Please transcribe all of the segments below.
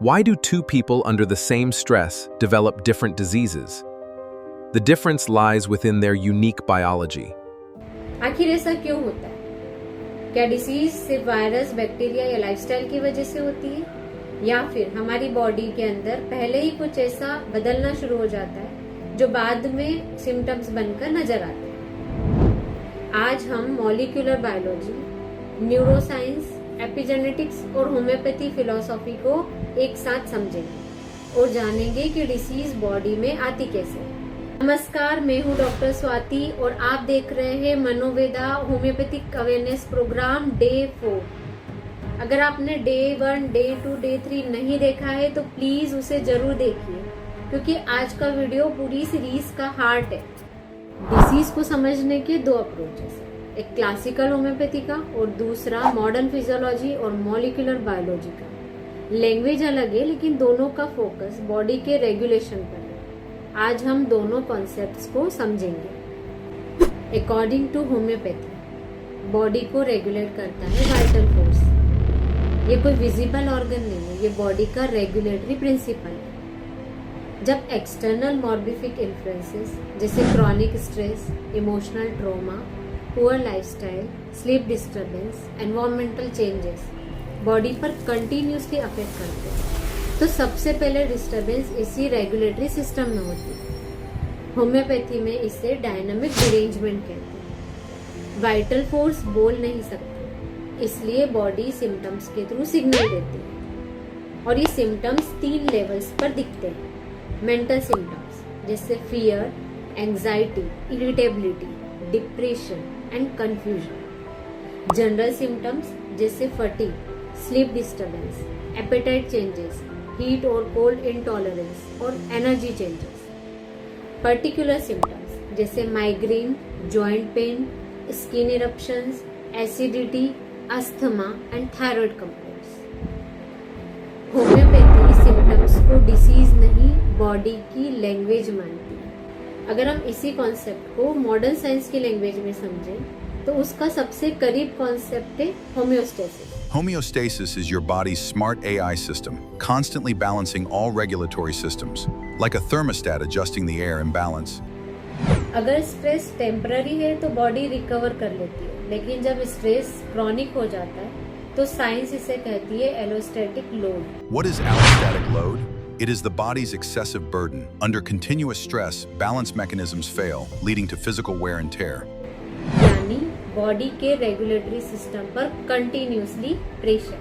Why do two people under the same stress develop different diseases? The difference lies within their unique biology. आखिर ऐसा क्यों होता है? क्या डिसीज सिर्फ वायरस, बैक्टीरिया या लाइफस्टाइल की वजह से होती है, या फिर हमारी बॉडी के अंदर पहले ही कुछ ऐसा बदलना शुरू हो जाता है जो बाद में सिम्टम्स बनकर नजर आते हैं? आज हम मॉलिक्यूलर बायोलॉजी, न्यूरोसाइंस, एपिजेनेटिक्स और होम्योपैथी फिलॉसफी को एक साथ समझेंगे और जानेंगे कि डिसीज बॉडी में आती कैसे। नमस्कार, मैं हूँ डॉक्टर स्वाति और आप देख रहे हैं मनोवेदा होम्योपैथिक अवेयरनेस प्रोग्राम डे 4। अगर आपने डे 1, डे 2, डे 3 नहीं देखा है तो प्लीज उसे जरूर देखिए, क्योंकि आज का वीडियो पूरी सीरीज का हार्ट है। डिसीज को समझने के दो अप्रोचेस, एक क्लासिकल होम्योपैथी का और दूसरा मॉडर्न फिजियोलॉजी और मॉलिक्यूलर बायोलॉजी का। लैंग्वेज अलग है लेकिन दोनों का फोकस बॉडी के रेगुलेशन पर है। आज हम दोनों कॉन्सेप्ट्स को समझेंगे। अकॉर्डिंग टू होम्योपैथी, बॉडी को रेगुलेट करता है वाइटल फोर्स। ये कोई विजिबल ऑर्गन नहीं है, ये बॉडी का रेगुलेटरी प्रिंसिपल है। जब एक्सटर्नल मॉर्बिफिक इन्फ्लुएंसेस जैसे chronic stress, emotional trauma, poor lifestyle, sleep disturbance, environmental changes body पर कंटिन्यूसली अफेक्ट करते हैं, तो सबसे पहले डिस्टर्बेंस इसी रेगुलेटरी सिस्टम में होती है। होम्योपैथी में इसे डायनामिक डिरेंजमेंट कहते हैं। वाइटल फोर्स बोल नहीं सकती, इसलिए बॉडी सिम्टम्स के थ्रू सिग्नल देती है और ये सिम्टम्स 3 लेवल्स पर दिखते हैं। मेंटल सिम्टम्स जैसे fear, anxiety, irritability, depression and confusion. General symptoms जैसे fatigue, sleep disturbance, appetite changes, heat और कोल्ड इंटॉलरेंस और एनर्जी चेंजेस। पर्टिकुलर सिम्टम्स जैसे migraine, joint pain, skin eruptions, acidity, asthma and thyroid complaints. Homeopathy symptoms को disease नहीं, body की language मानती है। अगर हम इसी कॉन्सेप्ट को मॉडर्न साइंस की लैंग्वेज में समझें तो उसका सबसे करीब कॉन्सेप्ट है homeostasis. Homeostasis is your body's smart AI system, constantly balancing all regulatory systems, like a thermostat adjusting the air imbalance. अगर स्ट्रेस टेम्पररी है तो बॉडी रिकवर कर लेती है, लेकिन जब स्ट्रेस क्रॉनिक हो जाता है तो साइंस इसे कहती है एलोस्टैटिक load. What is allostatic load? It is the body's excessive burden. Under continuous stress, balance mechanisms fail, leading to physical wear and tear. यानी बॉडी के रेगुलेटरी सिस्टम पर कंटिन्यूसली प्रेशर।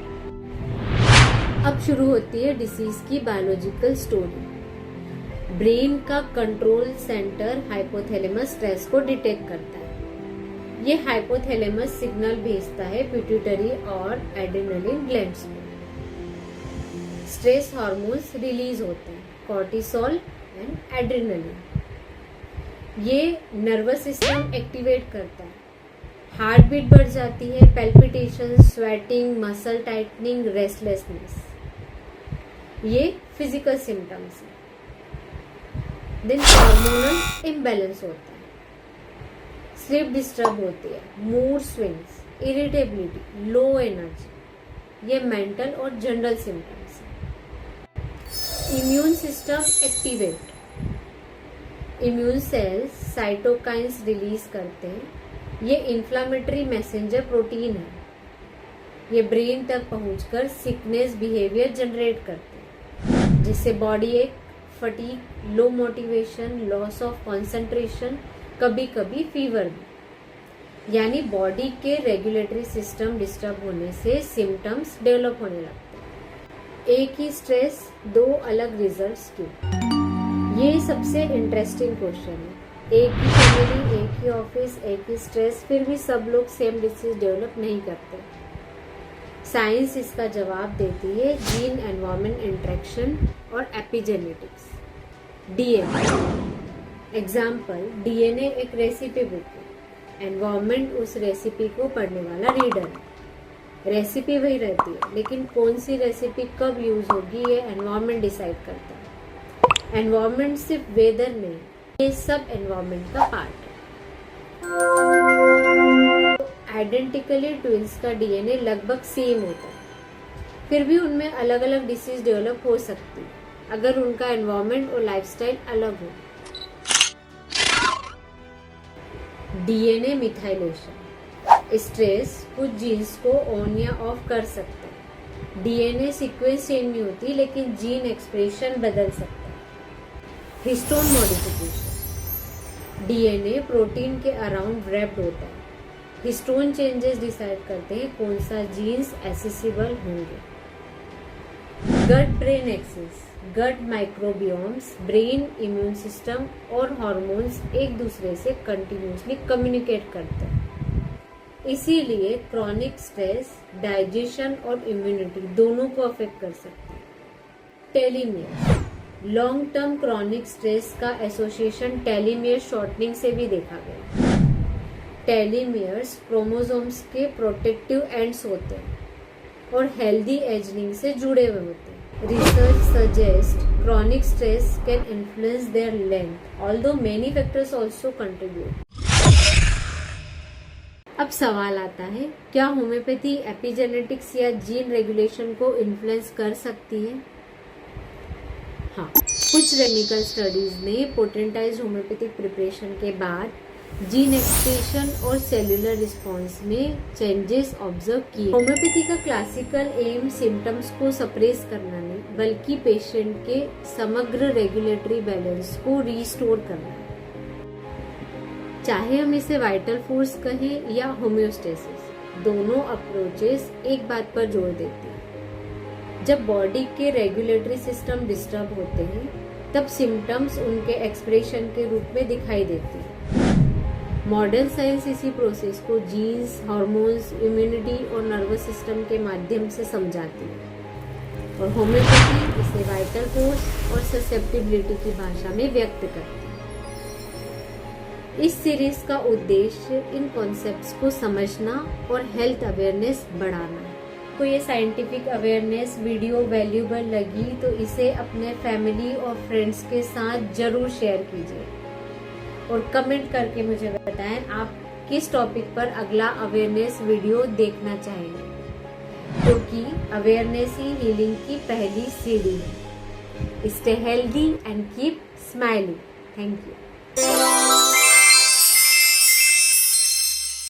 अब शुरू होती है डिसीज की बायोलॉजिकल स्टोरी। ब्रेन का control centre hypothalamus stress को डिटेक्ट करता है। ये हाइपोथैलेमस सिग्नल भेजता है पिट्यूटरी और एड्रेनलिन ग्लैंड्स में। स्ट्रेस हार्मोन्स रिलीज होते हैं, कॉर्टिसोल एंड एड्रेनलिन। ये नर्वस सिस्टम एक्टिवेट करता है, हार्ट बीट बढ़ जाती है, palpitation, sweating, muscle tightening, restlessness. ये फिजिकल सिम्टम्स है। देन हार्मोनल इम्बैलेंस होता है, स्लीप डिस्टर्ब होती है, mood swings, irritability, low energy. ये मेंटल और जनरल सिम्टम्स है। Immune system activate, immune cells cytokines release करते हैं। ये इन्फ्लामेटरी मैसेंजर प्रोटीन है। ये ब्रेन तक पहुंचकर सिकनेस बिहेवियर जनरेट करते हैं, जिससे बॉडी एक, fatigue, low motivation, loss of concentration, कभी कभी फीवर भी। यानी बॉडी के रेगुलेटरी सिस्टम डिस्टर्ब होने से सिम्टम्स डेवलप होने लगते हैं। एक ही स्ट्रेस, 2 अलग रिजल्ट्स क्यों? ये सबसे इंटरेस्टिंग क्वेश्चन है। एक ही फैमिली, एक ही ऑफिस, एक ही स्ट्रेस, फिर भी सब लोग सेम डिसीज डेवलप नहीं करते। साइंस इसका जवाब देती है जीन एनवायरनमेंट इंटरेक्शन और एपिजेनेटिक्स। डीएनए एग्जाम्पल, डीएनए एक रेसिपी बुक है, एनवायरनमेंट उस रेसिपी को पढ़ने वाला रीडर है। रेसिपी वही रहती है, लेकिन कौन सी रेसिपी कब यूज होगी ये एनवायरनमेंट डिसाइड करता है। एनवायरनमेंट सिर्फ वेदर नहीं, ये सब एनवायरनमेंट का पार्ट है। आइडेंटिकली ट्विंस का डीएनए लगभग सेम होता है, फिर भी उनमें अलग अलग डिसीज डेवलप हो सकती है अगर उनका एनवायरनमेंट और लाइफस्टाइल अलग हो। डीएनए मिथाइलेशन, स्ट्रेस कुछ जीन्स को ऑन या ऑफ कर सकता है। डीएनए सीक्वेंस चेंज नहीं होती लेकिन जीन एक्सप्रेशन बदल सकता है। हिस्टोन मॉडिफिकेशन, डीएनए प्रोटीन के अराउंड रैप्ड होता है। हिस्टोन चेंजेस डिसाइड करते हैं कौन सा जीन्स एक्सेसिबल होंगे। गट ब्रेन एक्सिस, गट माइक्रोबियोम्स, ब्रेन, इम्यून सिस्टम और हार्मोन्स एक दूसरे से कंटिन्यूसली कम्युनिकेट करते हैं। इसीलिए क्रॉनिक स्ट्रेस डाइजेशन और इम्यूनिटी दोनों को अफेक्ट कर सकते हैं। टेलीमियर, लॉन्ग टर्म क्रॉनिक स्ट्रेस का एसोसिएशन टेलीमियर शॉर्टनिंग से भी देखा गया। टेलीमियर्स क्रोमोसोम्स के प्रोटेक्टिव एंड्स होते हैं और हेल्दी एजिंग से जुड़े हुए होते हैं। Research suggest chronic stress can influence their length, although many factors also contribute. अब सवाल आता है, क्या होम्योपैथी एपिजेनेटिक्स या जीन रेगुलेशन को इन्फ्लुएंस कर सकती है? हाँ, कुछ क्लिनिकल स्टडीज ने पोटेंटाइज्ड होम्योपैथिक प्रिपरेशन के बाद जीन एक्सप्रेशन और सेल्यूलर रिस्पॉन्स में चेंजेस ऑब्जर्व किए। होम्योपैथी का क्लासिकल एम सिम्टम्स को सप्रेस करना नहीं बल्कि पेशेंट के समग्र रेगुलेटरी बैलेंस को रिस्टोर करना है। चाहे हम इसे वाइटल फोर्स कहें या होम्योस्टेसिस, दोनों अप्रोचेस एक बात पर जोर देती हैं। जब बॉडी के रेगुलेटरी सिस्टम डिस्टर्ब होते हैं तब सिम्टम्स उनके एक्सप्रेशन के रूप में दिखाई देती हैं। मॉडर्न साइंस इसी प्रोसेस को जीन्स, हार्मोन्स, इम्यूनिटी और नर्वस सिस्टम के माध्यम से समझाती है और होम्योपैथी इसे वाइटल फोर्स और ससेप्टिबिलिटी की भाषा में व्यक्त करती है। इस सीरीज का उद्देश्य इन कॉन्सेप्ट्स को समझना और हेल्थ अवेयरनेस बढ़ाना है। तो ये साइंटिफिक अवेयरनेस वीडियो वैल्यूबल लगी तो इसे अपने फैमिली और फ्रेंड्स के साथ जरूर शेयर कीजिए और कमेंट करके मुझे बताएं आप किस टॉपिक पर अगला अवेयरनेस वीडियो देखना चाहेंगे, क्योंकि अवेयरनेस ही हीलिंग की पहली सीढ़ी है। Stay healthy and keep smiling. Thank you.